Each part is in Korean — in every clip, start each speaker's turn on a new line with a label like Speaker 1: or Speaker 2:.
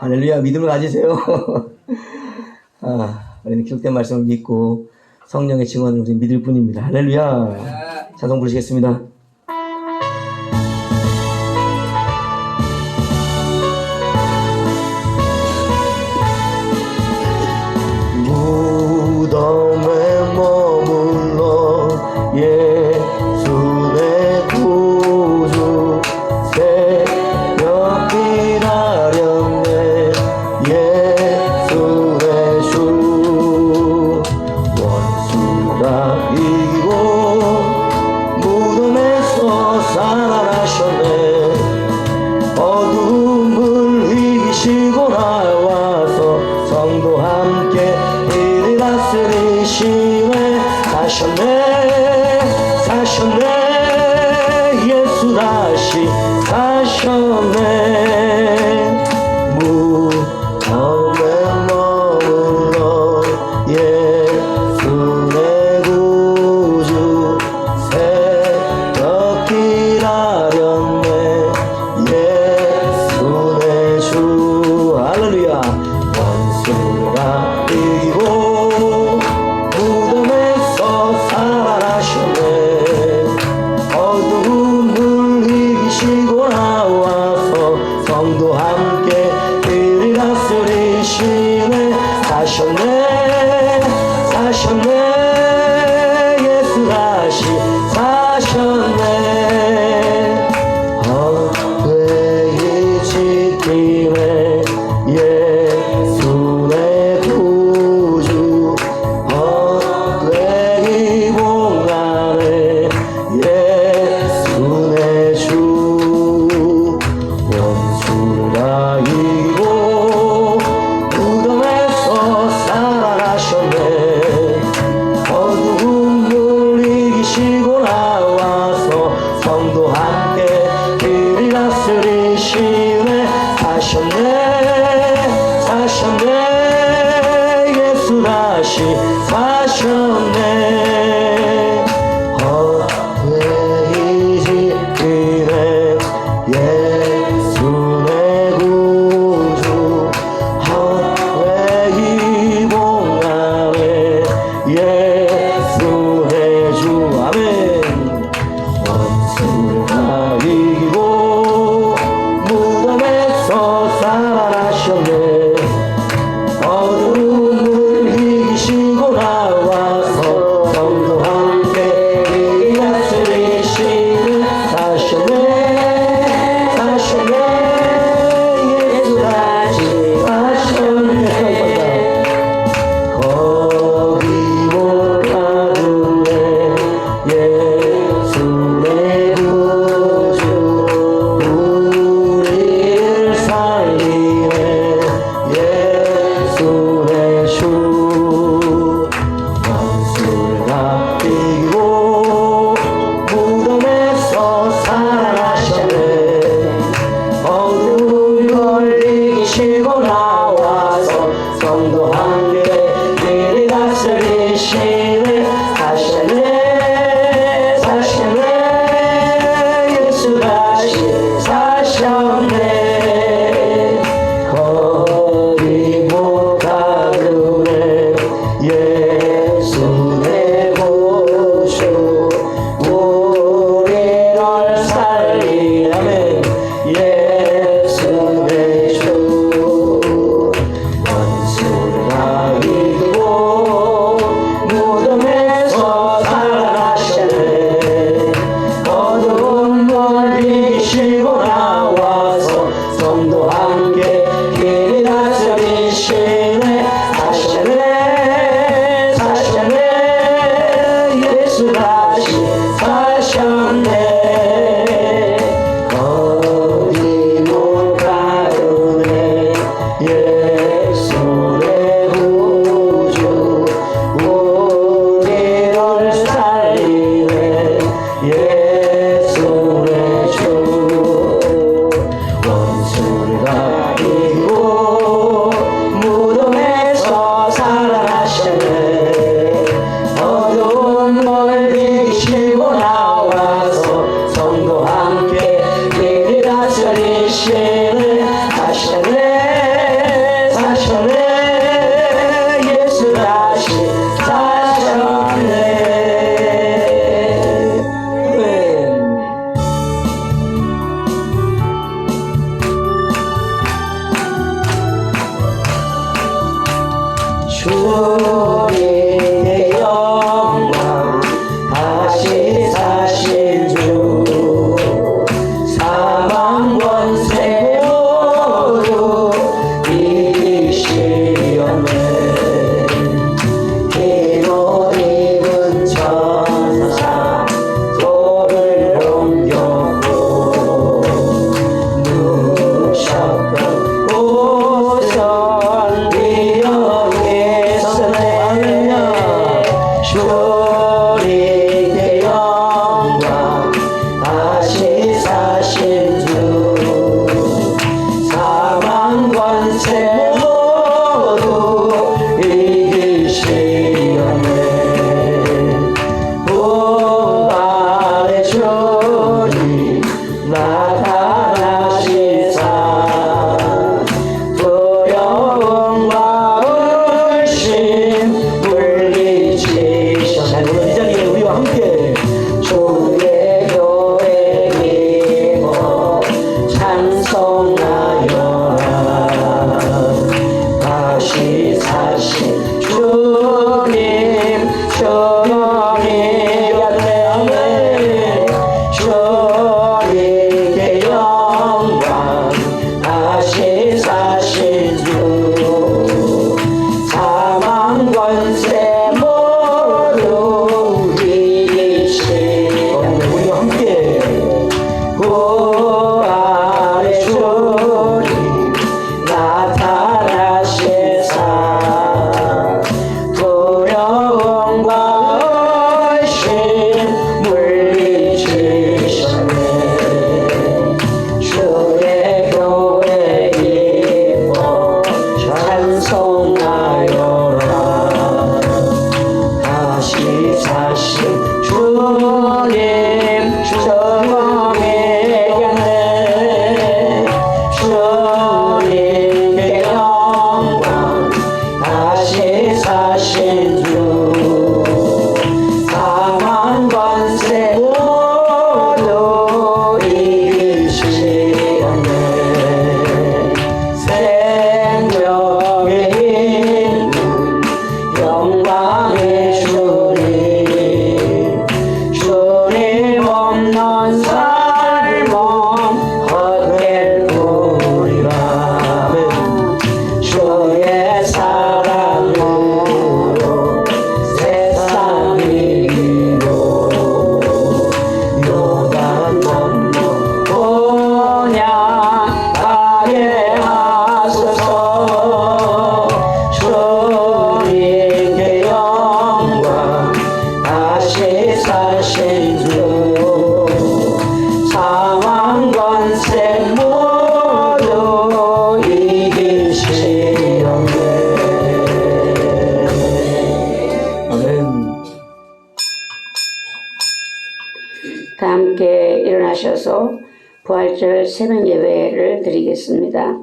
Speaker 1: 할렐루야. 믿음을 가지세요. 우리는 기록된 말씀을 믿고 성령의 증언을 우리 믿을 뿐입니다. 할렐루야. 찬송 부르시겠습니다. 무덤에 머물러 예수의 구주 새벽 기다렸네. 예수의 주 원수가 이기고 무덤에서 살아나셨네. 어둠을 이기시고 나와서 성도 함께 이리 다스리시네. 사셨네 예수 다시 사셨네. 무덤에 머물러 예수의 구주 새벽 기다렸네. 예수의 주 할렐루야. 원수가 이기고 무덤에서 살아나셨네. 어둠을 이기시고 나와서 성도 함께 이리 다스리시네. 사셨네 예수 다시 사셨네. 헛되이 지키네. 예수의 구주 헛되이 봉하네. 예수의 주 원수가 이기고 무덤에서 살아나셨네. 어둠을 이기시고 나와서 성도 함께 이리 다스리시네. 사셨네 예수 다시 사셨네. 헛되이 지키네. 예수의 구주 헛되이 봉하네. 예수의 주 아멘. 원수가 이기고 무덤에서 살아나셨네. 어둠을 이기시고 나와서 성도 함께 이리 다스리시네. 사셨네 예수 다시 사셨네. 거기 못 가두네. 예수의 구주 우리를 살리네. 예수의 주 원수가 이기고 무덤에서 살아나셨네. 어둠을 이기시고 나와서 성도 함께 이리 다스리시네. 사셨네 예수 다시 사셨네. 거기 못 가두네. 예수의 구주 우리를 살리네. 예수의 주 주님의 영광 다시 사신 주 사망 권세 모두 이기시었네 흰옷 입은 천사 돌을 옮겼고 누우셨던 고선 위여 계셨네 주님의 영광 다시 사신 주 사망 권세 모두 이기시었네 부활의 주님 나타나시사 두려움과 의심 물리치셨네 오늘 이 자리에 우리와 함께 주의 교회 기모 찬송하여라 다시 사신 주님 주님의 주님의 영광 다시 사신 주 사망 권세 모두 이기시네 우리와 함께 부활의 주님 나타나시사 두려움과 의심 물리치셨네 주의 교회 기뻐 찬송하여라 다시 사신 주님 주님의 주님의 영광 다시 사신 주 사망 권세 모두 이기시었네 생명의 힘 영광의 주님 주님 없는 삶은 헛되리라 주의 사랑으로 세상 이기고 요단 건너 온양하게 하소서 주님의 영광 다시 사신 주 사망 권세 모두 이기시었네 아멘.
Speaker 2: 다 함께 일어나셔서 부활절 새벽 예배를 드리겠습니다.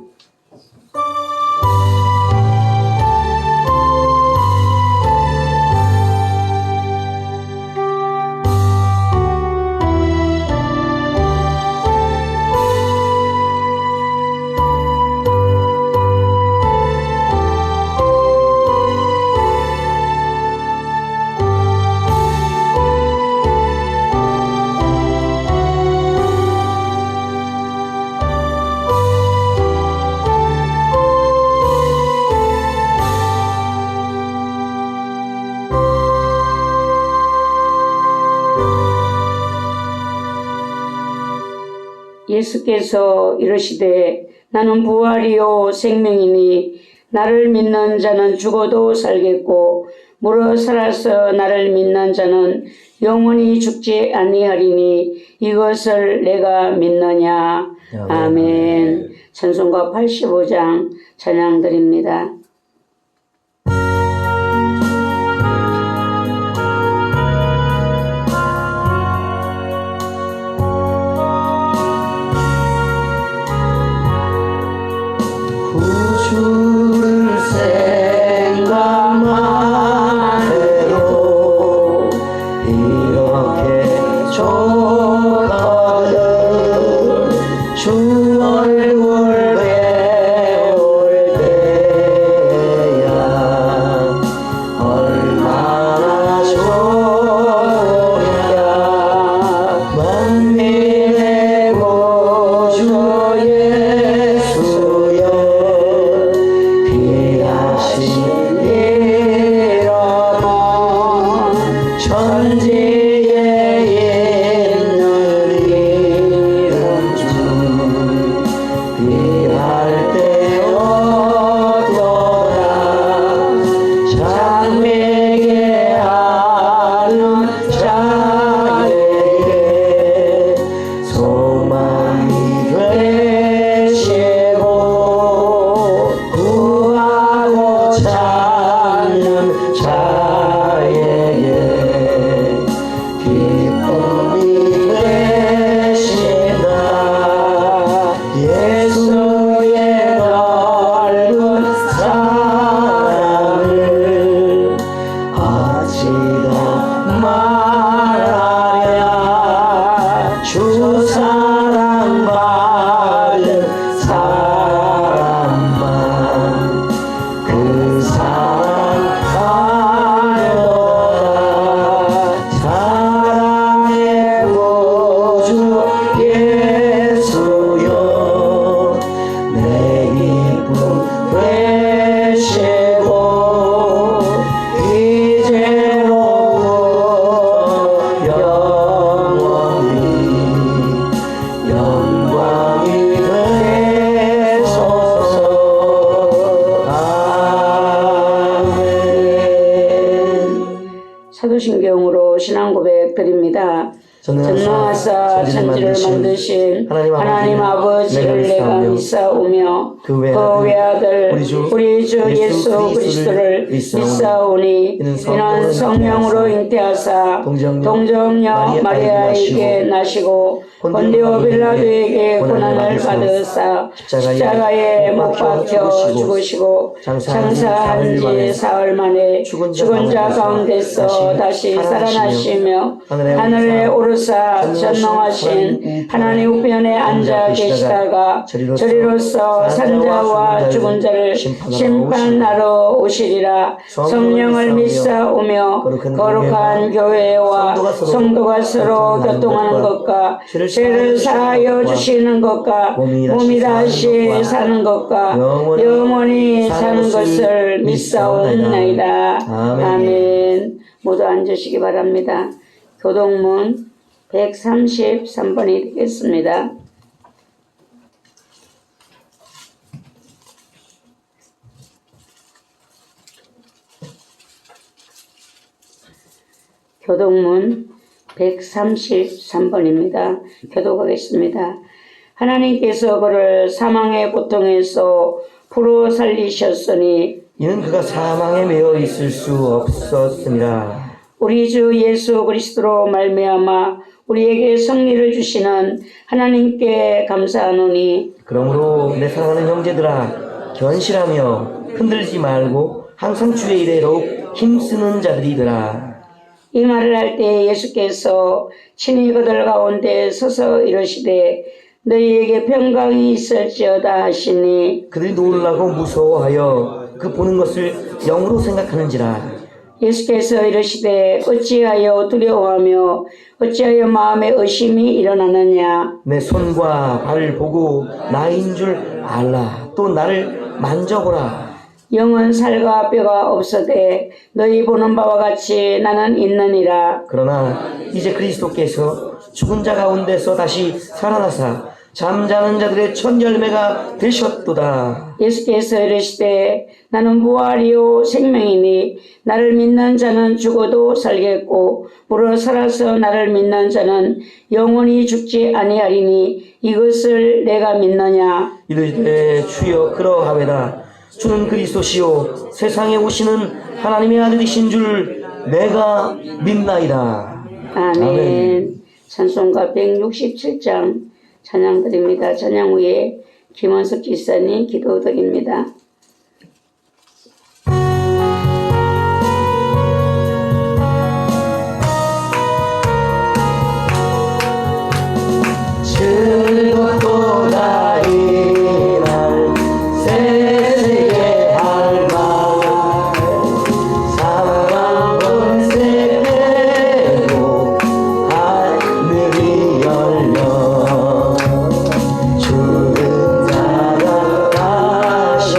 Speaker 2: 예수께서 이르시되 나는 부활이요 생명이니 나를 믿는 자는 죽어도 살겠고 무릇 살아서 나를 믿는 자는 영원히 죽지 아니하리니 이것을 내가 믿느냐. 아멘. 찬송가 85장 찬양 드립니다.
Speaker 1: 구주를 생각만 해도 이렇게 좋거든 주 얼굴 배울 때
Speaker 2: 사도신경으로 신앙 고백 드립니다. 전능하사 천지를 만드신 하나님 아버지를 내가 믿사오며 그 외아들 우리 주 예수 그리스도를 믿사오니 이는 성령으로 잉태하사 동정녀 마리아에게 나시고 본디오 빌라도에게 고난을 받으사 십자가에 못 박혀 죽으시고 장사한 지 사흘 만에 죽은 자 가운데서 다시 살아나시며 하늘에 오르사 전능하신 하나님 우편에 앉아 계시다가 저리로서 산자와 죽은 자를 심판하러 오시리라. 성령을 믿사오며 거룩한 교회와 성도가 서로 교통하는 것과 죄를 사하여 주시는 것과 몸이 다시 사는 것과 영원히 사는 것을 믿사옵나이다. 아멘. 모두 앉으시기 바랍니다. 교동문 133번이 되겠습니다. 교동문 133번입니다. 교독하겠습니다. 하나님께서 그를 사망의 고통에서 풀어 살리셨으니
Speaker 1: 이는 그가 사망에 매여 있을 수 없었습니다.
Speaker 2: 우리 주 예수 그리스도로 말미암아 우리에게 승리를 주시는 하나님께 감사하노니
Speaker 1: 그러므로 내 사랑하는 형제들아 견실하며 흔들지 말고 항상 주의 일에 더욱 힘쓰는 자들이더라.
Speaker 2: 이 말을 할 때 예수께서 친히 그들 가운데 서서 이르시되 너희에게 평강이 있을지어다 하시니
Speaker 1: 그들이 놀라고 무서워하여 그 보는 것을 영으로 생각하는지라.
Speaker 2: 예수께서 이르시되 어찌하여 두려워하며 어찌하여 마음에 의심이 일어나느냐.
Speaker 1: 내 손과 발을 보고 나인 줄 알라. 또 나를 만져보라.
Speaker 2: 영은 살과 뼈가 없어되 너희 보는 바와 같이 나는 있느니라.
Speaker 1: 그러나 이제 그리스도께서 죽은 자 가운데서 다시 살아나사 잠자는 자들의 첫 열매가 되셨도다.
Speaker 2: 예수께서 이르시되 나는 부활이요 생명이니 나를 믿는 자는 죽어도 살겠고 무릇 살아서 나를 믿는 자는 영원히 죽지 아니하리니 이것을 내가 믿느냐.
Speaker 1: 이르되 주여 그러하외다. 주는 그리스도시요 세상에 오시는 하나님의 아들이신 줄 내가 믿나이다.
Speaker 2: 아멘. 찬송가 167장 찬양드립니다. 찬양 후에 김원석 기사님 기도드립니다.
Speaker 1: 즐겁도다 이날 세세계 할 말 사망 번세되고 하늘이 열려 죽은 자가 다시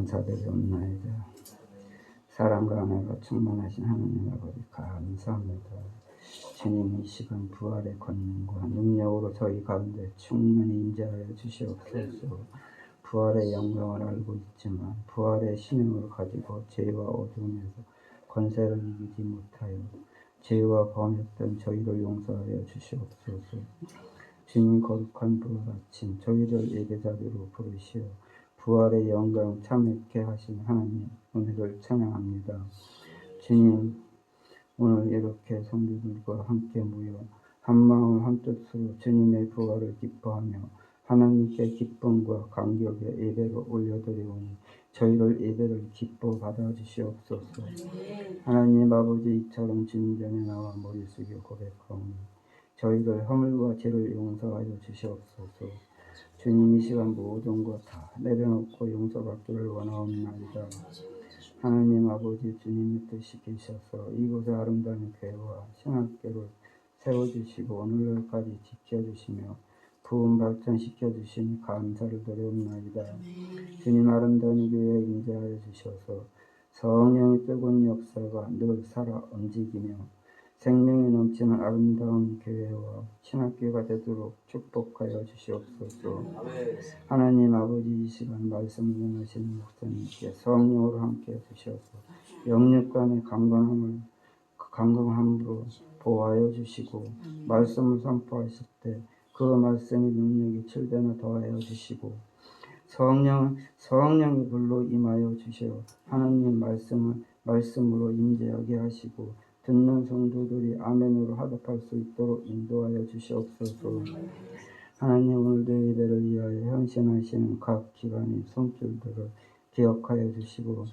Speaker 3: 감사드리옵나이다. 사랑과 은혜가 충만하신 하나님 아버지 감사합니다. 주님 이 시간 부활의 권능과 능력으로 저희 가운데 충만히 임재하여 주시옵소서. 부활의 영광을 알고 있지만 부활의 신앙을 가지고 죄와 어둠에서 권세를 이기지 못하여 죄와 범했던 저희를 용서하여 주시옵소서. 주님 거룩한 부활 아침 저희를 예배자리로 부르시어 부활의 영광 참여케 하신 하나님 은혜를 찬양합니다. 주님 오늘 이렇게 성도들과 함께 모여 한마음 한뜻으로 주님의 부활을 기뻐하며 하나님께 기쁨과 감격의 예배를 올려드리오니 저희를 예배를 기뻐 받아주시옵소서. 하나님 아버지 이처럼 주님 전에 나와 머리 숙여 고백하오니 저희를 허물과 죄를 용서하여 주시옵소서. 주님 이 시간 모든 것 다 내려놓고 용서받기를 원하옵나이다. 하나님 아버지 주님의 뜻이 계셔서 이곳에 아름다운 교회와 신학교를 세워주시고 오늘날까지 지켜주시며 부흥 발전시켜 주시니 감사를 드리옵나이다. 주님 아름다운 교회에 임재하여 주셔서 성령의 뜨거운 역사가 늘 살아 움직이며 생명이 넘치는 아름다운 교회와 신학교가 되도록 축복하여 주시옵소서. 하나님 아버지 이 시간 말씀을 전하시는 목사님께 성령으로 함께 주셔서 영육간의 강건함으로 보호하여 주시고 말씀을 선포하실 때 그 말씀의 능력이 7배나 더하여 주시고 성령의 불로 임하여 주시어 하나님 말씀으로 임재하게 하시고 듣는 성도들이 아멘으로 화답할 수 있도록 인도하여 주시옵소서. 하나님 오늘도 예배를 위하여 헌신하시는 각 기관의 손길들을 기억하여 주시고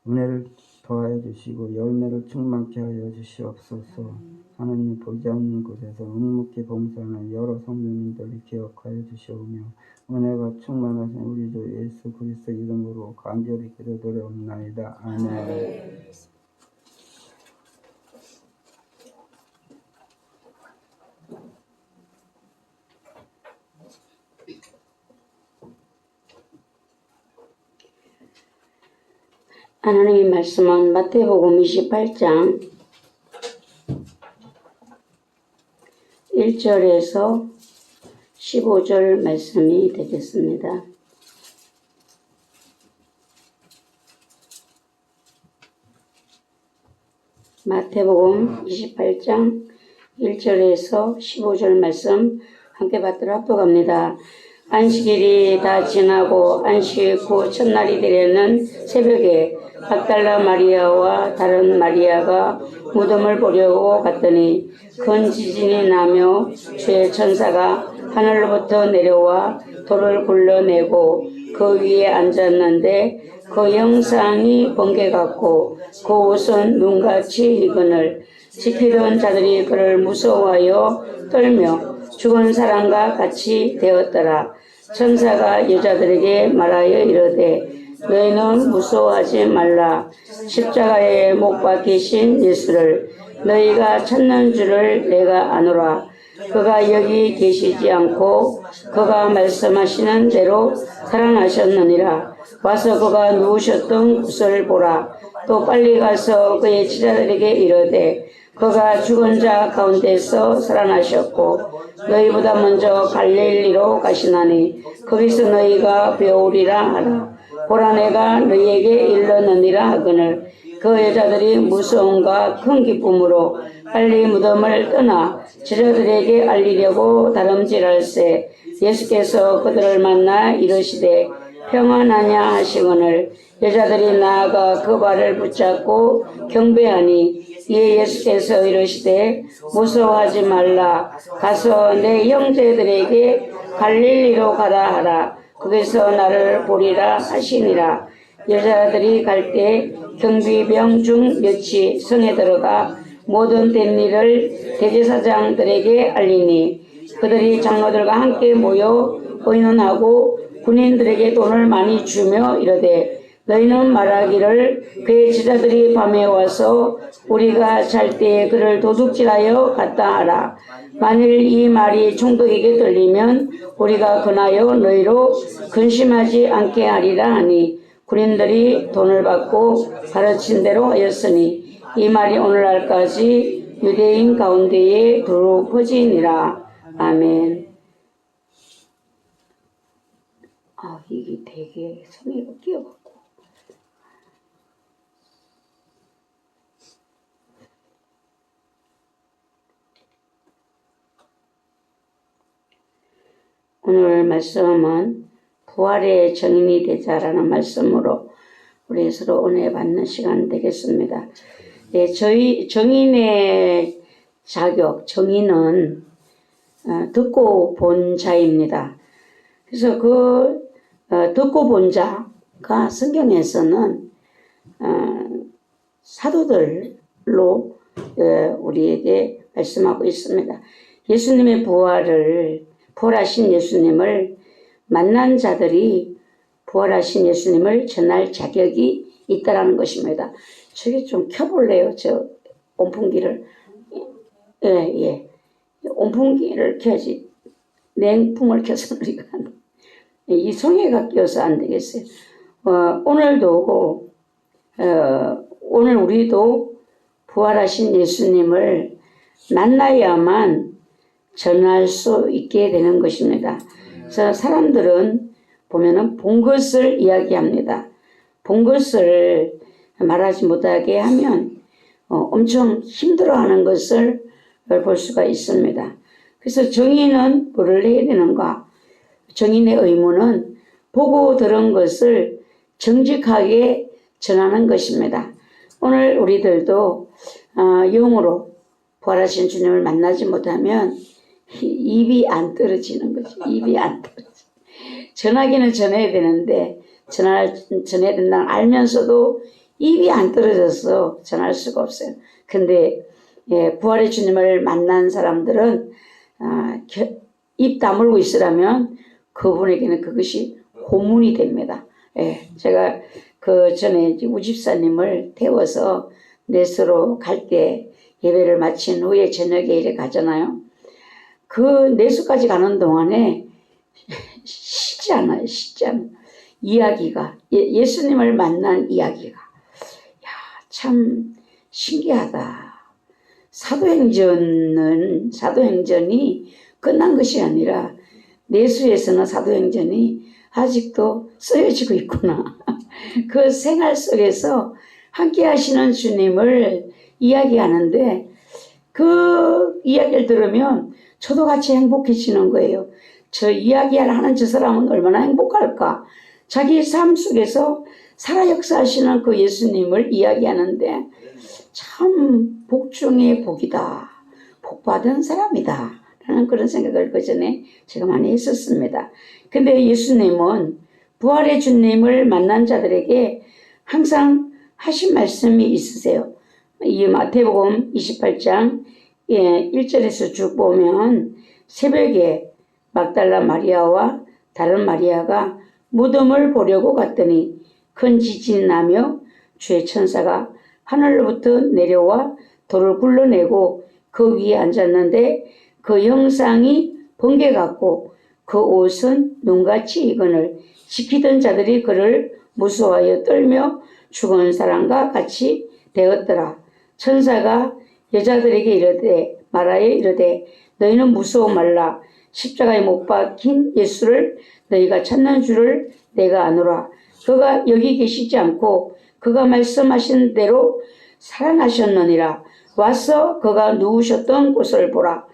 Speaker 3: 은혜를 더하여 주시고 열매를 충만케 하여 주시옵소서. 하나님 보이지 않는 곳에서 묵묵히 봉사하는 여러 성도님들을 기억하여 주시오며 은혜가 충만하신 우리 주 예수 그리스도 이름으로 간절히 기도드리옵나이다. 아멘.
Speaker 2: 하나님의 말씀은 마태복음 28장 1절에서 15절 말씀이 되겠습니다. 마태복음 28장 1절에서 15절 말씀 함께 받들어 합독합니다. 안식일이 다 지나고 안식 후 첫날이 되려는 새벽에 막달라 마리아와 다른 마리아가 무덤을 보려고 갔더니 큰 지진이 나며 주의 천사가 하늘로부터 내려와 돌을 굴러내고 그 위에 앉았는데 그 형상이 번개 같고 그 옷은 눈같이 익은을 지키던 자들이 그를 무서워하여 떨며 죽은 사람과 같이 되었더라. 천사가 여자들에게 말하여 이르되 너희는 무서워하지 말라. 십자가에 못 박히신 예수를 너희가 찾는 줄을 내가 아노라. 그가 여기 계시지 않고 그가 말씀하시는 대로 살아나셨느니라. 와서 그가 누우셨던 곳을 보라. 또 빨리 가서 그의 제자들에게 이르되 그가 죽은 자 가운데서 살아나셨고 너희보다 먼저 갈릴리로 가시나니 거기서 너희가 배우리라 하라. 보라 내가 너희에게 일렀느니라 하거늘 그 여자들이 무서움과 큰 기쁨으로 빨리 무덤을 떠나 제자들에게 알리려고 다름질할세 예수께서 그들을 만나 이르시되 평안하냐 하시거늘 여자들이 나아가 그 발을 붙잡고 경배하니 이에 예수께서 이르시되 무서워하지 말라. 가서 내 형제들에게 갈릴리로 가라 하라. 거기서 나를 보리라 하시니라. 여자들이 갈 때 경비병 중 몇이 성에 들어가 모든 된 일을 대제사장들에게 알리니 그들이 장로들과 함께 모여 의논하고 군인들에게 돈을 많이 주며 이르되 너희는 말하기를 그의 제자들이 밤에 와서 우리가 잘 때에 그를 도둑질하여 갔다 하라. 만일 이 말이 총독에게 들리면 우리가 권하여 너희로 근심하지 않게 하리라 하니 군인들이 돈을 받고 가르친 대로 하였으니 이 말이 오늘날까지 유대인 가운데에 두루 퍼지니라. 아멘. 이게 되게 성의가 끼어갖고. 오늘 말씀은 부활의 정인이 되자라는 말씀으로 우리 서로 은혜 받는 시간 되겠습니다. 네, 저희 정인의 자격, 정인은 듣고 본 자입니다. 그래서 듣고 본 자가 성경에서는 사도들로 우리에게 말씀하고 있습니다. 예수님의 부활하신 예수님을 만난 자들이 부활하신 예수님을 전할 자격이 있다라는 것입니다. 저기 좀 켜볼래요? 저 온풍기를. 예. 온풍기를 켜야지. 냉풍을 켜서 우리가 이 성에가 끼어서 안 되겠어요. 오늘 우리도 부활하신 예수님을 만나야만 전할 수 있게 되는 것입니다. 그래서 사람들은 보면은 본 것을 이야기합니다. 본 것을 말하지 못하게 하면 엄청 힘들어하는 것을 볼 수가 있습니다. 그래서 정인은 뭐를 해야 되는가? 정인의 의무는 보고 들은 것을 정직하게 전하는 것입니다. 오늘 우리들도 영으로 부활하신 주님을 만나지 못하면 입이 안 떨어지는 거죠. 입이 안 떨어져. 전하기는 전해야 되는데 전해야 된다는 알면서도 입이 안 떨어져서 전할 수가 없어요. 근데 부활의 주님을 만난 사람들은 입 다물고 있으라면 그분에게는 그것이 고문이 됩니다. 제가 그 전에 우집사님을 태워서 내수로 갈 때 예배를 마친 후에 저녁에 이래 가잖아요. 그 내수까지 가는 동안에 쉬지 않아요. 이야기가 예수님을 만난 이야기가 참 신기하다. 사도행전이 끝난 것이 아니라 내수에서는 사도행전이 아직도 쓰여지고 있구나. 그 생활 속에서 함께 하시는 주님을 이야기하는데 그 이야기를 들으면 저도 같이 행복해지는 거예요. 저 이야기하는 저 사람은 얼마나 행복할까. 자기 삶 속에서 살아 역사하시는 그 예수님을 이야기하는데 참 복 중에 복이다. 복 받은 사람이다. 라는 그런 생각을 그 전에 제가 많이 했었습니다. 근데 예수님은 부활의 주님을 만난 자들에게 항상 하신 말씀이 있으세요. 이 마태복음 28장 1절에서 쭉 보면 새벽에 막달라 마리아와 다른 마리아가 무덤을 보려고 갔더니 큰 지진이 나며 주의 천사가 하늘로부터 내려와 돌을 굴러내고 그 위에 앉았는데 그 형상이 번개 같고 그 옷은 눈같이 익은을 지키던 자들이 그를 무서워하여 떨며 죽은 사람과 같이 되었더라. 천사가 여자들에게 말하여 이르되 너희는 무서워 말라. 십자가에 못 박힌 예수를 너희가 찾는 줄을 내가 아노라. 그가 여기 계시지 않고 그가 말씀하신 대로 살아나셨느니라. 와서 그가 누우셨던 곳을 보라.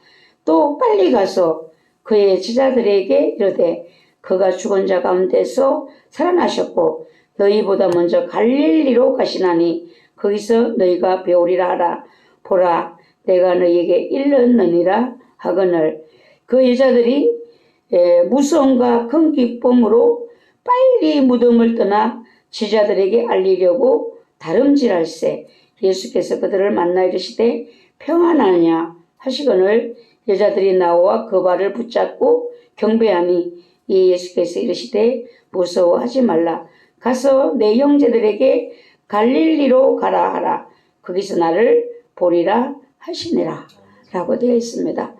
Speaker 2: 또 빨리 가서 그의 제자들에게 이르되 그가 죽은 자 가운데서 살아나셨고 너희보다 먼저 갈릴리로 가시나니 거기서 너희가 배우리라 하라. 보라 내가 너희에게 일렀느니라 하거늘 그 여자들이 무서움과 큰 기쁨으로 빨리 무덤을 떠나 제자들에게 알리려고 다름질할세. 예수께서 그들을 만나 이르시되 평안하냐 하시거늘 여자들이 나와 그 발을 붙잡고 경배하니 이 예수께서 이르시되 무서워하지 말라. 가서 내 형제들에게 갈릴리로 가라 하라. 거기서 나를 보리라 하시니라 라고 되어 있습니다.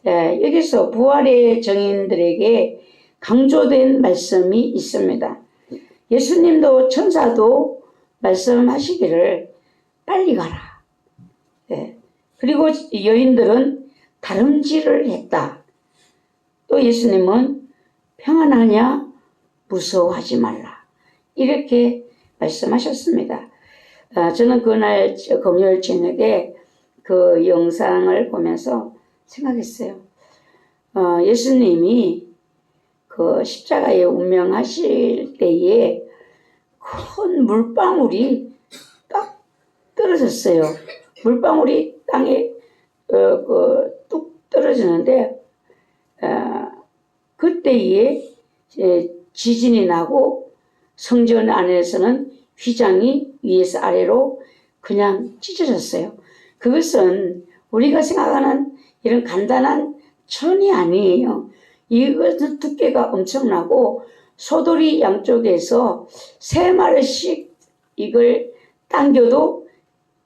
Speaker 2: 여기서 부활의 정인들에게 강조된 말씀이 있습니다. 예수님도 천사도 말씀하시기를 빨리 가라. 예. 그리고 여인들은 다름질을 했다. 또 예수님은 평안하냐? 무서워하지 말라. 이렇게 말씀하셨습니다. 저는 그날 금요일 저녁에 그 영상을 보면서 생각했어요. 예수님이 그 십자가에 운명하실 때에 큰 물방울이 딱 떨어졌어요. 물방울이 땅에 뚝 떨어지는데 그때에 지진이 나고 성전 안에서는 휘장이 위에서 아래로 그냥 찢어졌어요. 그것은 우리가 생각하는 이런 간단한 천이 아니에요. 이것은 두께가 엄청나고 소돌이 양쪽에서 3마리씩 이걸 당겨도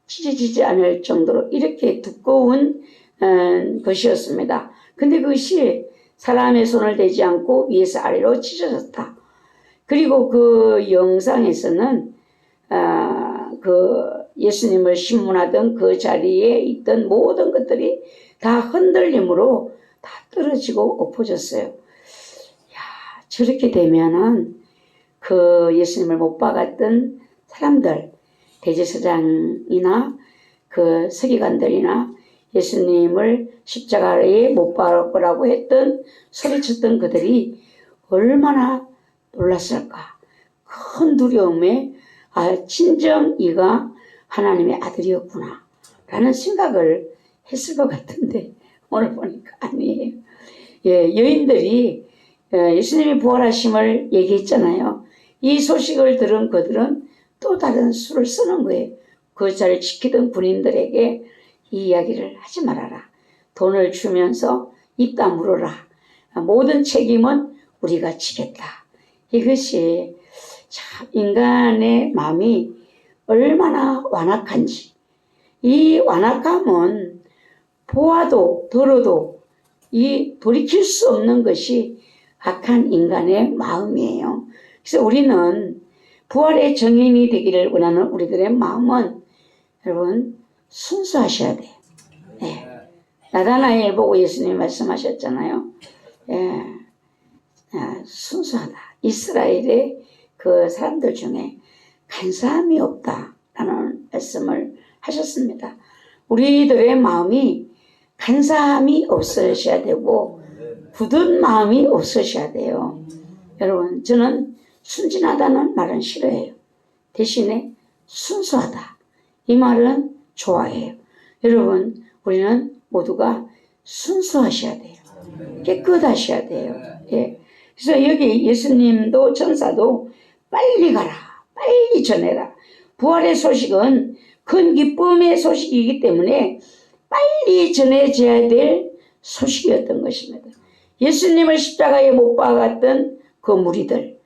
Speaker 2: 찢어지지 않을 정도로 이렇게 두꺼운 것이었습니다. 근데 그것이 사람의 손을 대지 않고 위에서 아래로 찢어졌다. 그리고 그 영상에서는 그 예수님을 신문하던 그 자리에 있던 모든 것들이 다 흔들림으로 다 떨어지고 엎어졌어요. 야, 저렇게 되면은 그 예수님을 못 박았던 사람들, 대제사장이나 그 서기관들이나 예수님을 십자가에 못 박으라고 했던 소리쳤던 그들이 얼마나 놀랐을까. 큰 두려움에 진정 이가 하나님의 아들이었구나 라는 생각을 했을 것 같은데 오늘 보니까 아니에요. 예, 여인들이 예수님이 부활하심을 얘기했잖아요. 이 소식을 들은 그들은 또 다른 수를 쓰는 거예요. 그 자리를 지키던 군인들에게 이 이야기를 하지 말아라. 돈을 주면서 입 다물어라. 모든 책임은 우리가 지겠다. 이것이 참 인간의 마음이 얼마나 완악한지. 이 완악함은 보아도 들어도 이 돌이킬 수 없는 것이 악한 인간의 마음이에요. 그래서 우리는 부활의 정인이 되기를 원하는 우리들의 마음은 여러분 순수하셔야 돼요. 네. 나다나엘 보고 예수님이 말씀하셨잖아요. 예. 순수하다. 이스라엘의 그 사람들 중에 간사함이 없다라는 말씀을 하셨습니다. 우리들의 마음이 간사함이 없으셔야 되고 굳은 마음이 없으셔야 돼요. 여러분 저는 순진하다는 말은 싫어해요. 대신에 순수하다. 이 말은 좋아해요. 여러분 우리는 모두가 순수하셔야 돼요. 깨끗하셔야 돼요. 예. 그래서 여기 예수님도 천사도 빨리 가라. 빨리 전해라. 부활의 소식은 큰 기쁨의 소식이기 때문에 빨리 전해져야 될 소식이었던 것입니다. 예수님을 십자가에 못 박았던 그 무리들,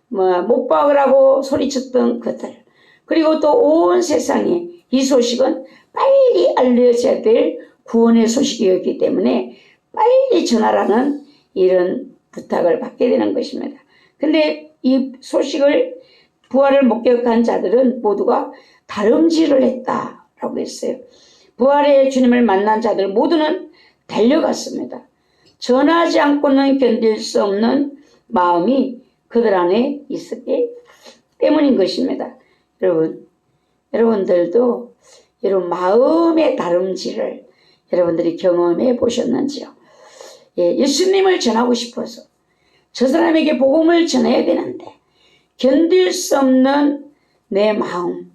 Speaker 2: 못 박으라고 소리쳤던 그들, 그리고 또 온 세상에 이 소식은 빨리 알려져야 될 구원의 소식이었기 때문에 빨리 전하라는 이런 부탁을 받게 되는 것입니다. 근데 이 소식을 부활을 목격한 자들은 모두가 다름질을 했다라고 했어요. 부활의 주님을 만난 자들 모두는 달려갔습니다. 전하지 않고는 견딜 수 없는 마음이 그들 안에 있었기 때문인 것입니다. 여러분들도 여러분 마음의 다름질을 여러분들이 경험해 보셨는지요? 예, 예수님을 전하고 싶어서 저 사람에게 복음을 전해야 되는데 견딜 수 없는 내 마음,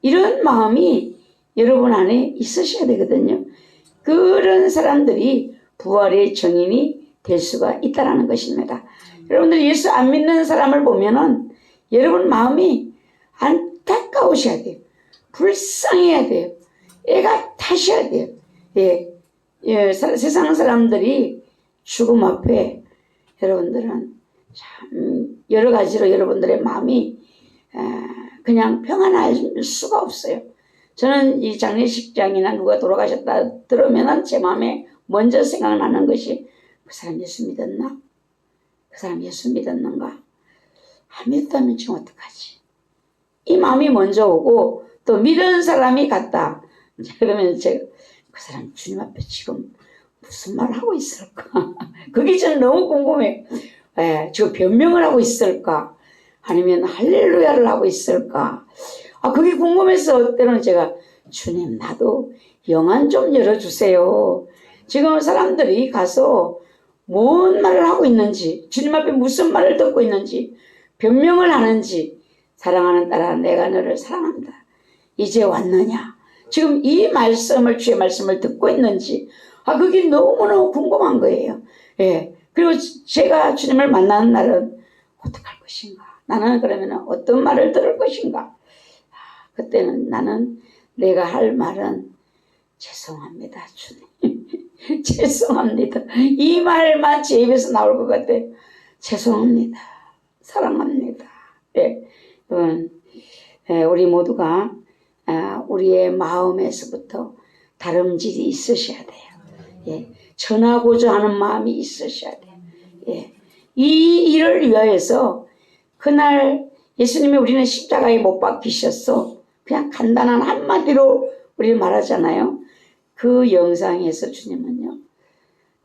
Speaker 2: 이런 마음이 여러분 안에 있으셔야 되거든요. 그런 사람들이 부활의 정인이 될 수가 있다는 것입니다. 여러분들 예수 안 믿는 사람을 보면은 여러분 마음이 안타까우셔야 돼요. 불쌍해야 돼요. 애가 타셔야 돼요. 예, 세상 사람들이 죽음 앞에 여러분들은 참 여러 가지로 여러분들의 마음이 그냥 평안할 수가 없어요. 저는 이 장례식장이나 누가 돌아가셨다 들으면 제 마음에 먼저 생각나는 것이 그 사람 예수 믿었나? 그 사람 예수 믿었는가? 안 믿었다면 지금 어떡하지? 이 마음이 먼저 오고 또 믿은 사람이 갔다. 그러면 제가 그 사람 주님 앞에 지금 무슨 말을 하고 있을까? 그게 저는 너무 궁금해요. 지금 변명을 하고 있을까? 아니면 할렐루야를 하고 있을까? 그게 궁금해서 때로는 제가 주님 나도 영안 좀 열어주세요. 지금 사람들이 가서 뭔 말을 하고 있는지, 주님 앞에 무슨 말을 듣고 있는지, 변명을 하는지, 사랑하는 딸아 내가 너를 사랑한다. 이제 왔느냐? 지금 이 말씀을 주의 말씀을 듣고 있는지 그게 너무너무 궁금한 거예요. 그리고 제가 주님을 만나는 날은 어떡할 것인가? 나는 그러면 어떤 말을 들을 것인가? 그때는 나는 내가 할 말은 죄송합니다 주님. 죄송합니다. 이 말만 제 입에서 나올 것 같아요. 죄송합니다. 사랑합니다. 우리 모두가 우리의 마음에서부터 다름질이 있으셔야 돼요. 전하고자 하는 마음이 있으셔야 돼요. 이 일을 위하여서 그날 예수님이 우리는 십자가에 못 박히셨어. 그냥 간단한 한마디로 우리 말하잖아요. 그 영상에서 주님은요,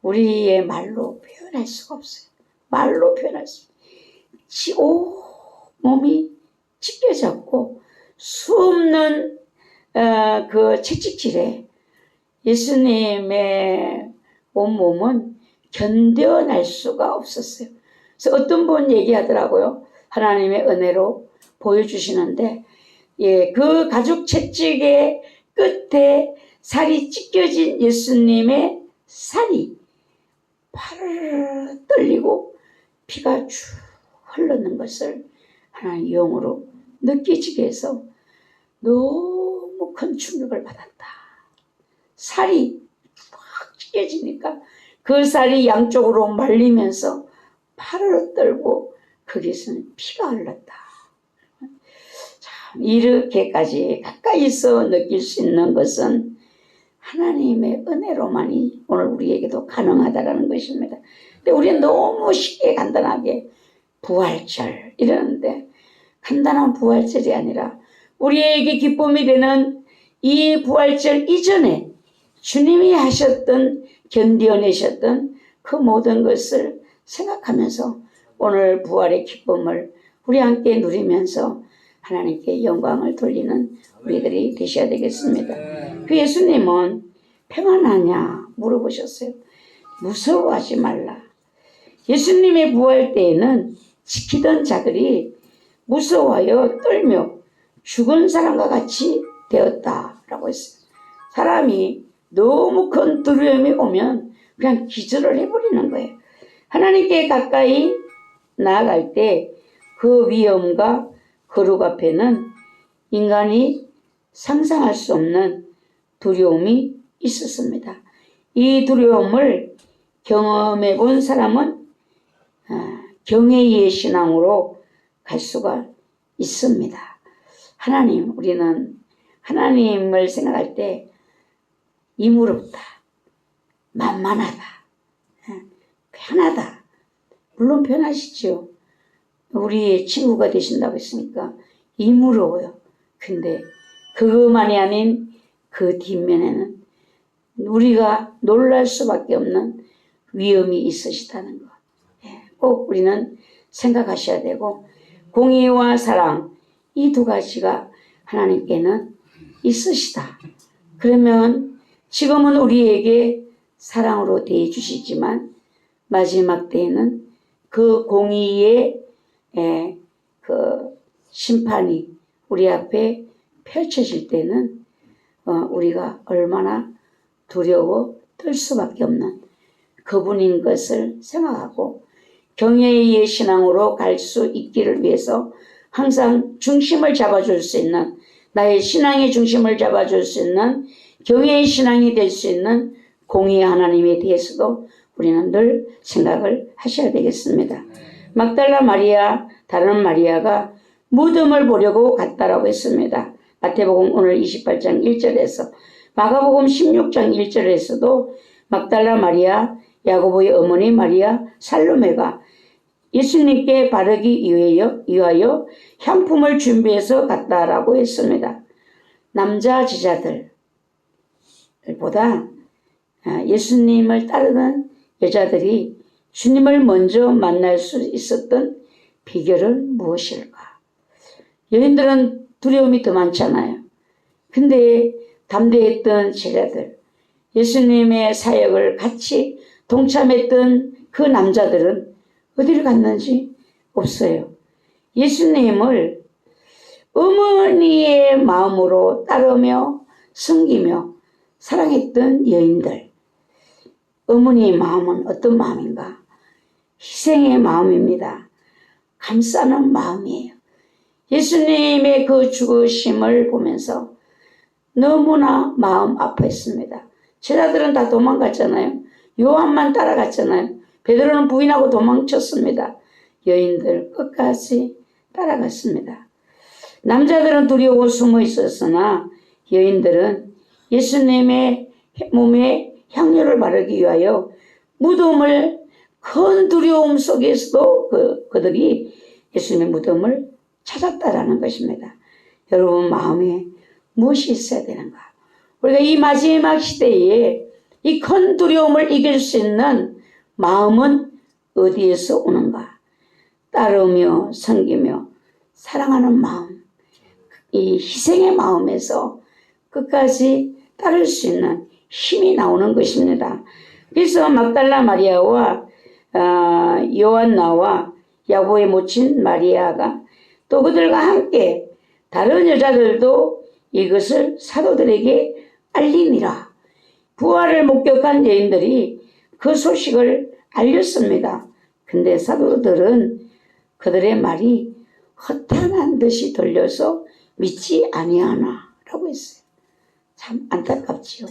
Speaker 2: 우리의 말로 표현할 수가 없어요. 말로 표현할 수 없어요. 몸이 찢겨졌고 수없는 그 채찍질에 예수님의 온몸은 견뎌낼 수가 없었어요. 그래서 어떤 분 얘기하더라고요. 하나님의 은혜로 보여주시는데 그 가죽 채찍의 끝에 살이 찢겨진 예수님의 살이 파르르 떨리고 피가 쭉 흘러는 것을 하나님 영으로 느끼지게 해서 너무 큰 충격을 받았다. 살이 확 찢겨지니까 그 살이 양쪽으로 말리면서 파르르 떨고 거기서는 피가 흘렀다. 참 이렇게까지 가까이서 느낄 수 있는 것은 하나님의 은혜로만이 오늘 우리에게도 가능하다는 것입니다. 근데 우리는 너무 쉽게 간단하게 부활절 이러는데 간단한 부활절이 아니라 우리에게 기쁨이 되는 이 부활절 이전에 주님이 하셨던 견뎌내셨던 그 모든 것을 생각하면서 오늘 부활의 기쁨을 우리 함께 누리면서 하나님께 영광을 돌리는 우리들이 되셔야 되겠습니다. 그 예수님은 평안하냐 물어보셨어요. 무서워하지 말라. 예수님의 부활 때에는 지키던 자들이 무서워하여 떨며 죽은 사람과 같이 되었다라고 했어요. 사람이 너무 큰 두려움이 오면 그냥 기절을 해버리는 거예요. 하나님께 가까이 나아갈 때 그 위험과 거룩 앞에는 인간이 상상할 수 없는 두려움이 있었습니다. 이 두려움을 경험해 본 사람은 경외의 신앙으로 갈 수가 있습니다. 우리는 하나님을 생각할 때 이무롭다, 만만하다, 편하다. 물론 편하시죠. 우리 친구가 되신다고 했으니까 이무로워요. 근데 그것만이 아닌 그 뒷면에는 우리가 놀랄 수밖에 없는 위험이 있으시다는 것. 꼭 우리는 생각하셔야 되고 공의와 사랑 이 두 가지가 하나님께는 있으시다. 그러면 지금은 우리에게 사랑으로 대해 주시지만 마지막 때에는 그 공의의 그 심판이 우리 앞에 펼쳐질 때는 우리가 얼마나 두려워 떨 수밖에 없는 그분인 것을 생각하고 경외의 신앙으로 갈 수 있기를 위해서 항상 중심을 잡아줄 수 있는 나의 신앙의 중심을 잡아줄 수 있는 경외의 신앙이 될 수 있는 공의의 하나님에 대해서도 우리는 늘 생각을 하셔야 되겠습니다. 막달라 마리아, 다른 마리아가 무덤을 보려고 갔다라고 했습니다. 마태복음 오늘 28장 1절에서 마가복음 16장 1절에서도 막달라 마리아, 야고보의 어머니 마리아, 살로메가 예수님께 바르기 위하여 향품을 준비해서 갔다라고 했습니다. 남자 제자들보다 예수님을 따르는 여자들이 주님을 먼저 만날 수 있었던 비결은 무엇일까? 여인들은 두려움이 더 많잖아요. 근데 담대했던 제자들, 예수님의 사역을 같이 동참했던 그 남자들은 어디를 갔는지 없어요. 예수님을 어머니의 마음으로 따르며 섬기며 사랑했던 여인들. 어머니의 마음은 어떤 마음인가? 희생의 마음입니다. 감싸는 마음이에요. 예수님의 그 죽으심을 보면서 너무나 마음 아파했습니다. 제자들은 다 도망갔잖아요. 요한만 따라갔잖아요. 베드로는 부인하고 도망쳤습니다. 여인들 끝까지 따라갔습니다. 남자들은 두려워 숨어 있었으나 여인들은 예수님의 몸에 향료를 바르기 위하여 무덤을 큰 두려움 속에서도 그들이 예수님의 무덤을 찾았다라는 것입니다. 여러분 마음에 무엇이 있어야 되는가? 우리가 이 마지막 시대에 이 큰 두려움을 이길 수 있는 마음은 어디에서 오는가? 따르며 섬기며 사랑하는 마음, 이 희생의 마음에서 끝까지 따를 수 있는 힘이 나오는 것입니다. 그래서 막달라 마리아와 요한나와 야고보의 모친 마리아가 또 그들과 함께 다른 여자들도 이것을 사도들에게 알리니라. 부활을 목격한 여인들이 그 소식을 알렸습니다. 근데 사도들은 그들의 말이 허탄한 듯이 들려서 믿지 아니하나라고 했어요. 참 안타깝지요.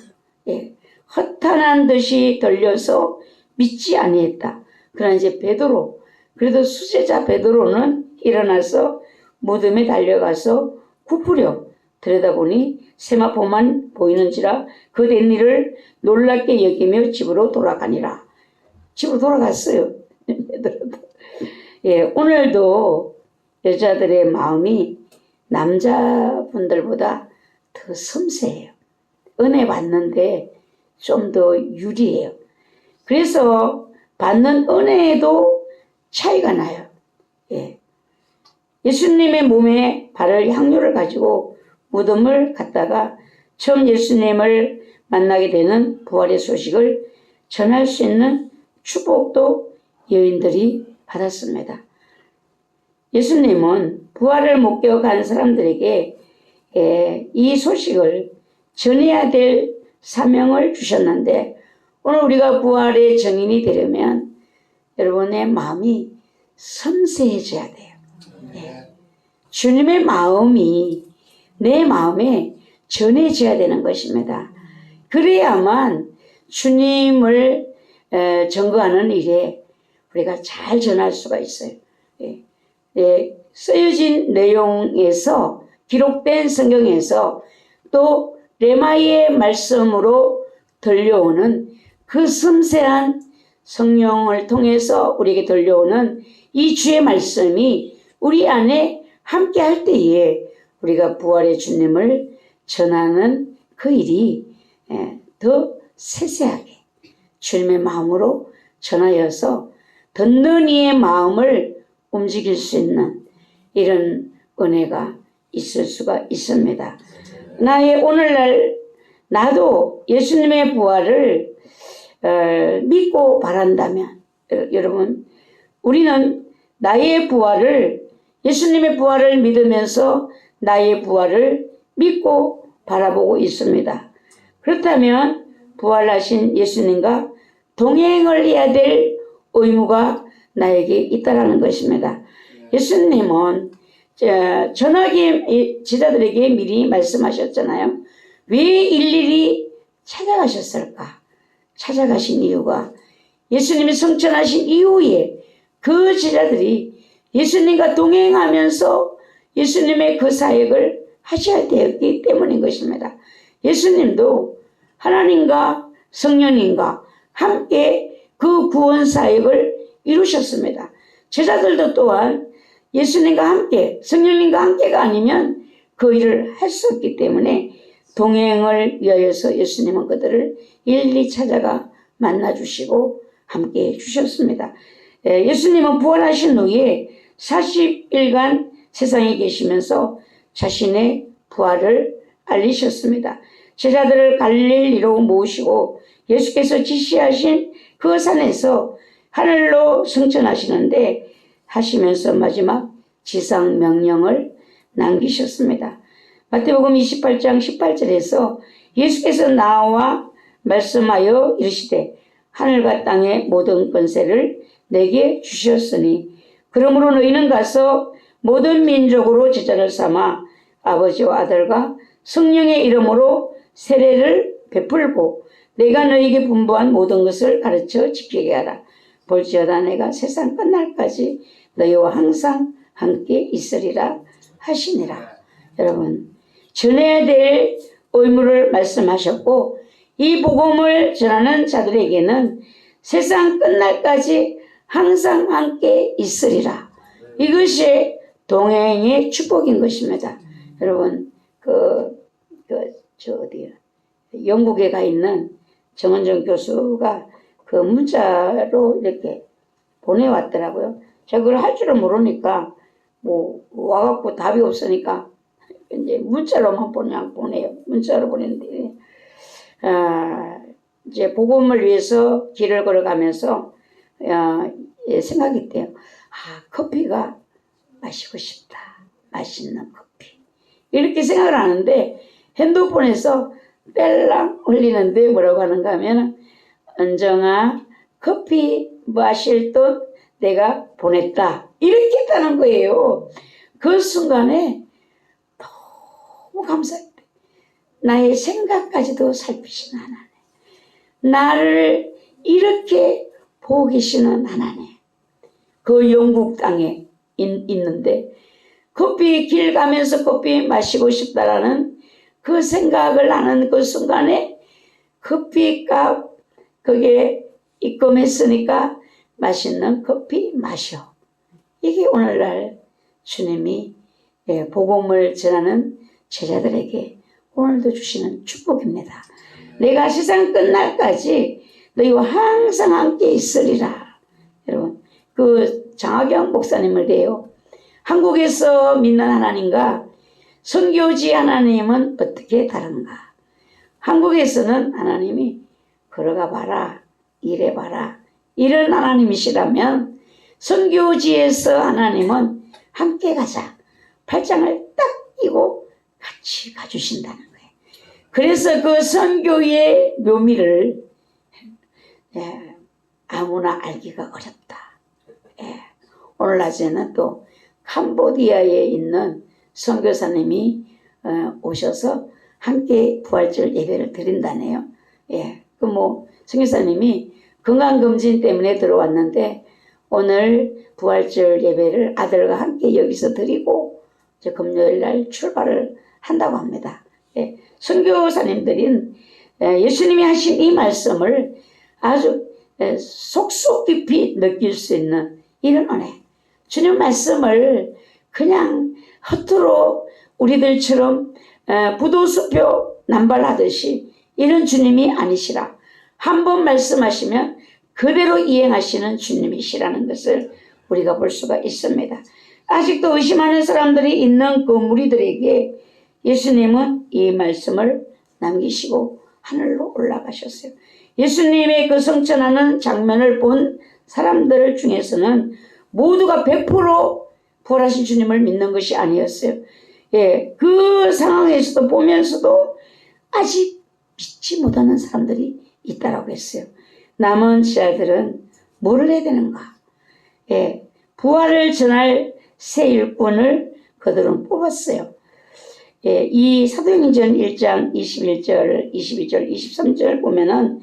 Speaker 2: 예, 허탄한 듯이 들려서 믿지 아니했다. 그러나 이제 베드로, 그래도 수제자 베드로는 일어나서 무덤에 달려가서 굽으려 들여다보니 세마포만 보이는지라 그 된 일을 놀랍게 여기며 집으로 돌아가니라. 집으로 돌아갔어요. 예, 오늘도 여자들의 마음이 남자분들보다 더 섬세해요. 은혜 받는데 좀 더 유리해요. 그래서 받는 은혜에도 차이가 나요. 예. 예수님의 몸에 바를 향료를 가지고 무덤을 갔다가 처음 예수님을 만나게 되는 부활의 소식을 전할 수 있는 축복도 여인들이 받았습니다. 예수님은 부활을 목격한 사람들에게 이 소식을 전해야 될 사명을 주셨는데 오늘 우리가 부활의 증인이 되려면 여러분의 마음이 섬세해져야 돼요. 주님의 마음이 내 마음에 전해져야 되는 것입니다. 그래야만 주님을 증거하는 일에 우리가 잘 전할 수가 있어요. 쓰여진 내용에서 기록된 성경에서 또 레마이의 말씀으로 들려오는 그 섬세한 성령을 통해서 우리에게 들려오는 이 주의 말씀이 우리 안에 함께 할 때에 우리가 부활의 주님을 전하는 그 일이 더 세세하게 주님의 마음으로 전하여서 듣는 이의 마음을 움직일 수 있는 이런 은혜가 있을 수가 있습니다. 나의 오늘날 나도 예수님의 부활을 믿고 바란다면 여러분 우리는 나의 부활을 예수님의 부활을 믿으면서 나의 부활을 믿고 바라보고 있습니다. 그렇다면 부활하신 예수님과 동행을 해야 될 의무가 나에게 있다라는 것입니다. 예수님은 전하게 제자들에게 미리 말씀하셨잖아요. 왜 일일이 찾아가셨을까? 찾아가신 이유가 예수님이 승천하신 이후에 그 제자들이 예수님과 동행하면서 예수님의 그 사역을 하셔야 되었기 때문인 것입니다. 예수님도 하나님과 성령님과 함께 그 구원 사역을 이루셨습니다. 제자들도 또한 예수님과 함께 성령님과 함께가 아니면 그 일을 할 수 없기 때문에 동행을 위하여서 예수님은 그들을 일일이 찾아가 만나주시고 함께 해주셨습니다. 예수님은 부활하신 후에 40일간 세상에 계시면서 자신의 부활을 알리셨습니다. 제자들을 갈릴리로 모으시고 예수께서 지시하신 그 산에서 하늘로 승천하시는데 하시면서 마지막 지상 명령을 남기셨습니다. 마태복음 28장 18절에서 예수께서 나와 말씀하여 이르시되 하늘과 땅의 모든 권세를 내게 주셨으니 그러므로 너희는 가서 모든 민족으로 제자를 삼아 아버지와 아들과 성령의 이름으로 세례를 베풀고 내가 너희에게 분부한 모든 것을 가르쳐 지키게 하라. 볼지어다 내가 세상 끝날까지 너희와 항상 함께 있으리라 하시니라. 여러분, 전해야 될 의무를 말씀하셨고 이 복음을 전하는 자들에게는 세상 끝날까지 항상 함께 있으리라. 이것이 동행의 축복인 것입니다. 여러분, 영국에 가 있는 정은정 교수가 그 문자로 이렇게 보내왔더라고요. 제가 그걸 할 줄은 모르니까 와갖고 답이 없으니까 이제 문자로만 보내요. 문자로 보냈는데 이제 복음을 위해서 길을 걸어가면서 생각했대요. 커피가 마시고 싶다. 맛있는 커피. 이렇게 생각을 하는데 핸드폰에서 뺄랑 올리는데 뭐라고 하는가 하면 은정아 커피 마실 돈 내가 보냈다. 이렇게 했다는 거예요. 그 순간에 너무 감사했대. 나의 생각까지도 살피시는 하나님. 나를 이렇게 보고 계시는 하나님. 그 영국 땅에 있는데 커피 길 가면서 커피 마시고 싶다라는 그 생각을 하는 그 순간에 커피값 그게 입금했으니까 맛있는 커피 마셔. 이게 오늘날 주님이 복음을 전하는 제자들에게 오늘도 주시는 축복입니다. 내가 세상 끝날까지 너희와 항상 함께 있으리라. 여러분, 그 장하경 목사님을 봬요. 한국에서 믿는 하나님과 선교지 하나님은 어떻게 다른가? 한국에서는 하나님이 걸어가 봐라, 일해 봐라 이런 하나님이시라면 선교지에서 하나님은 함께 가자. 팔짱을 딱 끼고 같이 가주신다는 거예요. 그래서 그 선교의 묘미를 아무나 알기가 어렵다. 오늘 낮에는 또 캄보디아에 있는 선교사님이 오셔서 함께 부활절 예배를 드린다네요. 선교사님이 건강검진 때문에 들어왔는데 오늘 부활절 예배를 아들과 함께 여기서 드리고 이제 금요일날 출발을 한다고 합니다. 선교사님들인 예수님이 하신 이 말씀을 아주 속속 깊이 느낄 수 있는 이런 은혜. 주님 말씀을 그냥 허투루 우리들처럼 부도수표 남발하듯이 이런 주님이 아니시라. 한 번 말씀하시면 그대로 이행하시는 주님이시라는 것을 우리가 볼 수가 있습니다. 아직도 의심하는 사람들이 있는 그 무리들에게 예수님은 이 말씀을 남기시고 하늘로 올라가셨어요. 예수님의 그 성천하는 장면을 본 사람들 중에서는 모두가 100% 부활하신 주님을 믿는 것이 아니었어요. 그 상황에서도 보면서도 아직 믿지 못하는 사람들이 있다라고 했어요. 남은 자들은 뭐를 해야 되는가? 부활을 전할 새 일꾼을 그들은 뽑았어요. 이 사도행전 1장 21절, 22절, 23절 보면은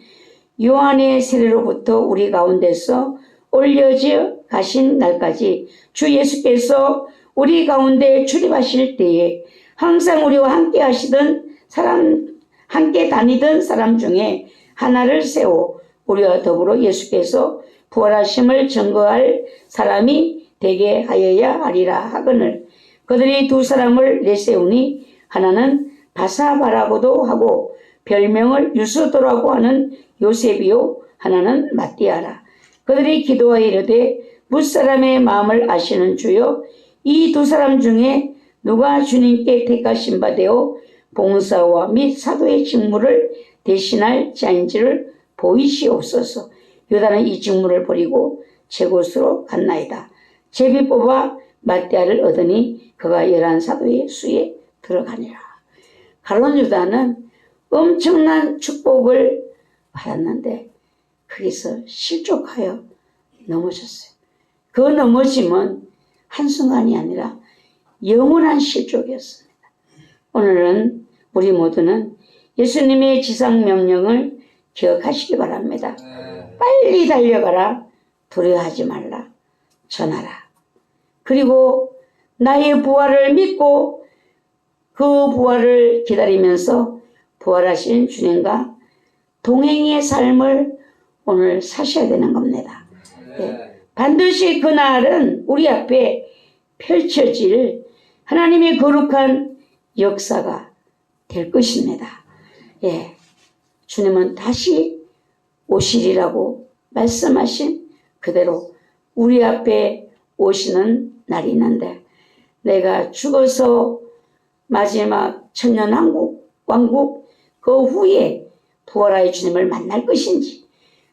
Speaker 2: 요한의 세례로부터 우리 가운데서 올려져 가신 날까지 주 예수께서 우리 가운데 출입하실 때에 항상 우리와 함께 하시던 사람, 함께 다니던 사람 중에 하나를 세워 우리와 더불어 예수께서 부활하심을 증거할 사람이 되게 하여야 하리라 하거늘 그들이 두 사람을 내세우니 하나는 바사바라고도 하고 별명을 유스도라고 하는 요셉이요 하나는 마띠아라. 그들이 기도하여 이르되 무사람의 마음을 아시는 주여 이 두 사람 중에 누가 주님께 택하신 바 되어 봉사와 및 사도의 직무를 대신할 자인지를 보이시옵소서. 유다는 이 직무를 버리고 제 곳으로 갔나이다. 제비 뽑아 마띠아를 얻으니 그가 11사도의 수에 들어가니라. 가론 유다는 엄청난 축복을 받았는데 거기서 실족하여 넘어졌어요. 그 넘어짐은 한순간이 아니라 영원한 실족이었습니다. 오늘은 우리 모두는 예수님의 지상명령을 기억하시기 바랍니다. 빨리 달려가라. 두려워하지 말라. 전하라. 그리고 나의 부활을 믿고 그 부활을 기다리면서 부활하신 주님과 동행의 삶을 오늘 사셔야 되는 겁니다. 네. 반드시 그날은 우리 앞에 펼쳐질 하나님의 거룩한 역사가 될 것입니다. 예. 주님은 다시 오시리라고 말씀하신 그대로 우리 앞에 오시는 날이 있는데 내가 죽어서 마지막 천년왕국 그 후에 부활하여 주님을 만날 것인지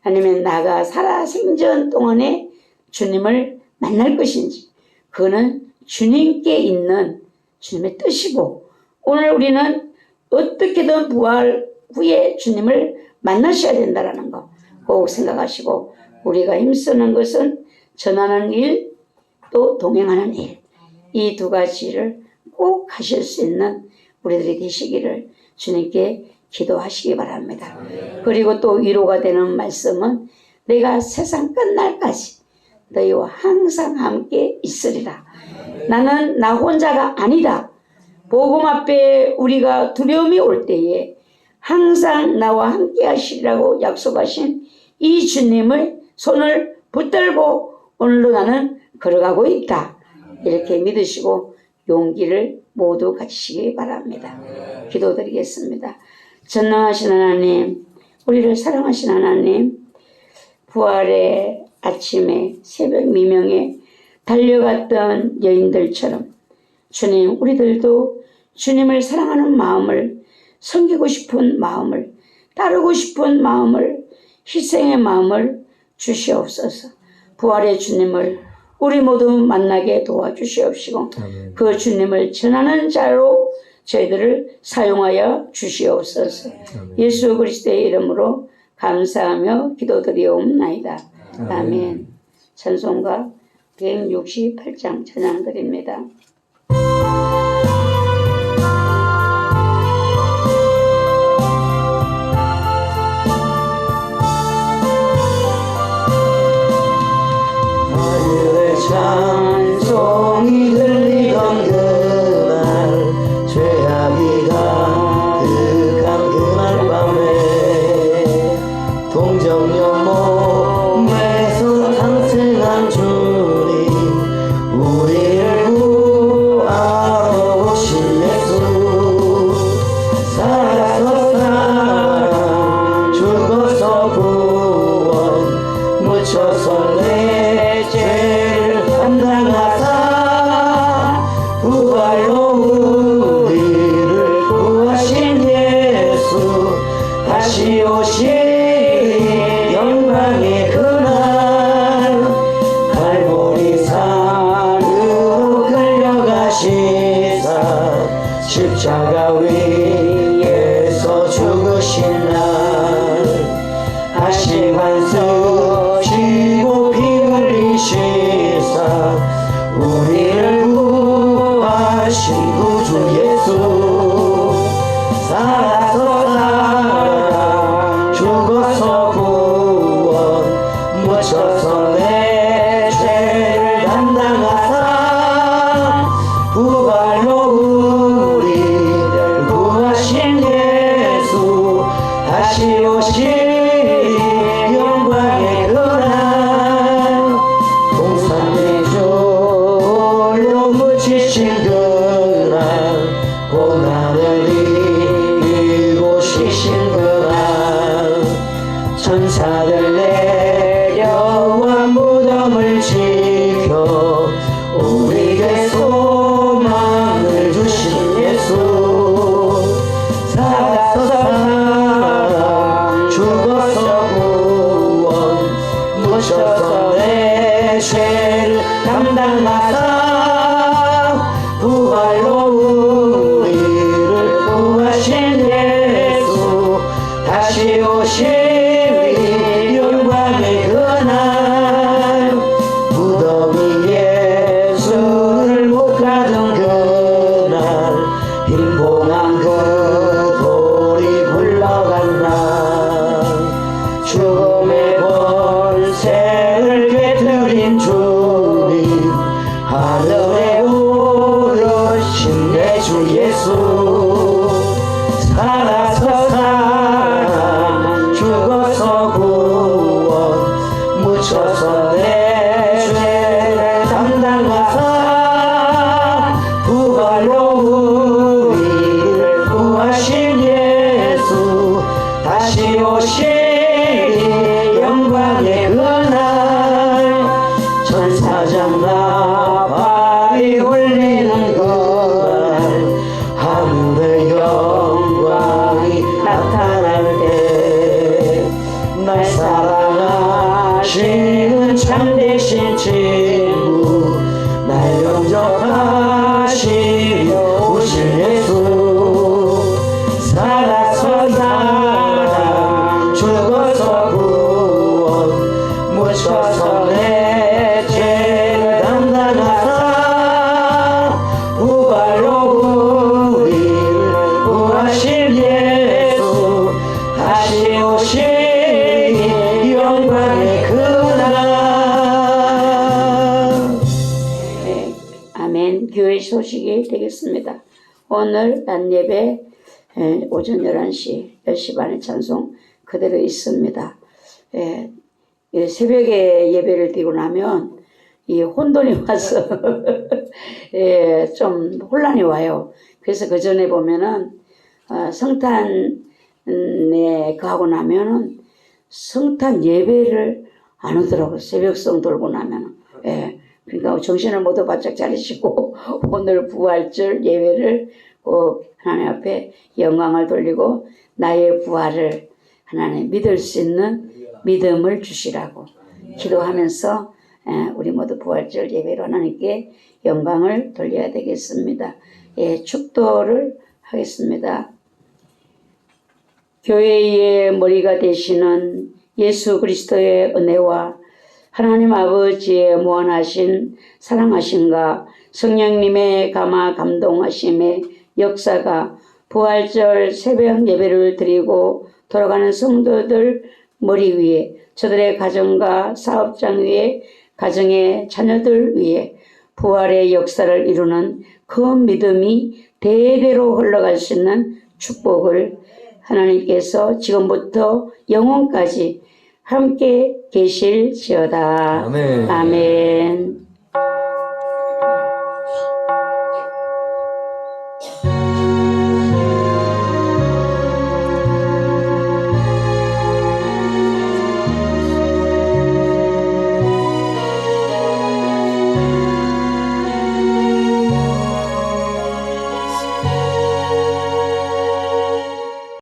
Speaker 2: 아니면 나가 살아생전 동안에 주님을 만날 것인지 그거는 주님께 있는 주님의 뜻이고 오늘 우리는 어떻게든 부활 후에 주님을 만나셔야 된다는 거 꼭 생각하시고 우리가 힘쓰는 것은 전하는 일 또 동행하는 일 이 두 가지를 꼭 하실 수 있는 우리들이 되시기를 주님께 기도하시기 바랍니다. 그리고 또 위로가 되는 말씀은 내가 세상 끝날까지 너희와 항상 함께 있으리라. 나는 나 혼자가 아니다. 복음 앞에 우리가 두려움이 올 때에 항상 나와 함께 하시리라고 약속하신 이 주님을 손을 붙들고 오늘도 나는 걸어가고 있다. 이렇게 믿으시고 용기를 모두 가지시기 바랍니다. 기도드리겠습니다. 전능하신 하나님, 우리를 사랑하신 하나님, 부활의 아침에 새벽 미명에 달려갔던 여인들처럼 주님, 우리들도 주님을 사랑하는 마음을, 섬기고 싶은 마음을, 따르고 싶은 마음을, 희생의 마음을 주시옵소서. 부활의 주님을 우리 모두 만나게 도와주시옵시고 그 주님을 전하는 자로 저희들을 사용하여 주시옵소서. 예수 그리스도의 이름으로 감사하며 기도드리옵나이다. 아멘. 찬송가 168장 찬양드립니다.
Speaker 1: 찬송이 들리던 그날 죄악이 가득한 그날 밤에 동정녀 몸에서 탄생한 주님 우리를 구하러 오신 예수 살아서 사랑 죽어서 구원 묻혀서 내 죄를 감당하사 부활로 우리를 구하신 예수 다시 오신 영광의 그날 갈보리 산으로 끌려가시사 십자가 위에서 죽으신 날 아심한 쓰시고 피 흘리시사 우리를 구하신 구주 예수 살아서 살아 죽어서 구원 묻혀서 내 죄를 담당하사 부활로 우리를 구하신 나를 이루시신구나. 천사들 내려와 무덤을 지켜 우리에게 소망을 주신 예수. 살아서 사랑 죽어서 구원 묻혀서 내 죄를 담당하사 부활로 우리를 구하신 예수. 다시 오시리 영광의 그날 무덤 위에 예수를 못 가둔 그날 빈봉한 그 돌이 굴러간 날 죽음의 권세를 꿰뚫린 주님 하늘에 오르신 내 주 예수. 살아서 사랑 죽어서 구원 묻혀서 내 죄를 담당하사 부활로 우리를 구하신 예수. 다시 오시리 영광의 그날 천사장 나팔이 울리는 그날 하늘의 영광이 나타날 때 날 사랑하시는 참되신 친구 날 영접하시려 오실 예수. 살아서 사랑 죽어서 구원 묻혀서 내 죄를 담당하사 부활로 우리를 구하실 예수. 다시 오시리 영광의 그날.
Speaker 2: 네, 아멘. 교회 소식이 되겠습니다. 오늘 낮 예배 오전 11시, 10시 반에 찬송 그대로 있습니다. 새벽에 예배를 드리고 나면 이 혼돈이 와서 좀 혼란이 와요. 그래서 그 전에 보면은 성탄에 가고 나면은 성탄 예배를 안 하더라고요. 새벽성 돌고 나면은. 그러니까 정신을 모두 바짝 차리시고 오늘 부활절 예배를 꼭 하나님 앞에 영광을 돌리고 나의 부활을 하나님 믿을 수 있는 믿음을 주시라고 기도하면서 우리 모두 부활절 예배로 하나님께 영광을 돌려야 되겠습니다. 축도를 하겠습니다. 교회의 머리가 되시는 예수 그리스도의 은혜와 하나님 아버지의 무한하신 사랑하심과 성령님의 감화 감동하심의 역사가 부활절 새벽 예배를 드리고 돌아가는 성도들 머리 위에, 저들의 가정과 사업장 위에, 가정의 자녀들 위에 부활의 역사를 이루는 그 믿음이 대대로 흘러갈 수 있는 축복을 하나님께서 지금부터 영원까지 함께 계실지어다.
Speaker 1: 아멘.
Speaker 2: 아멘.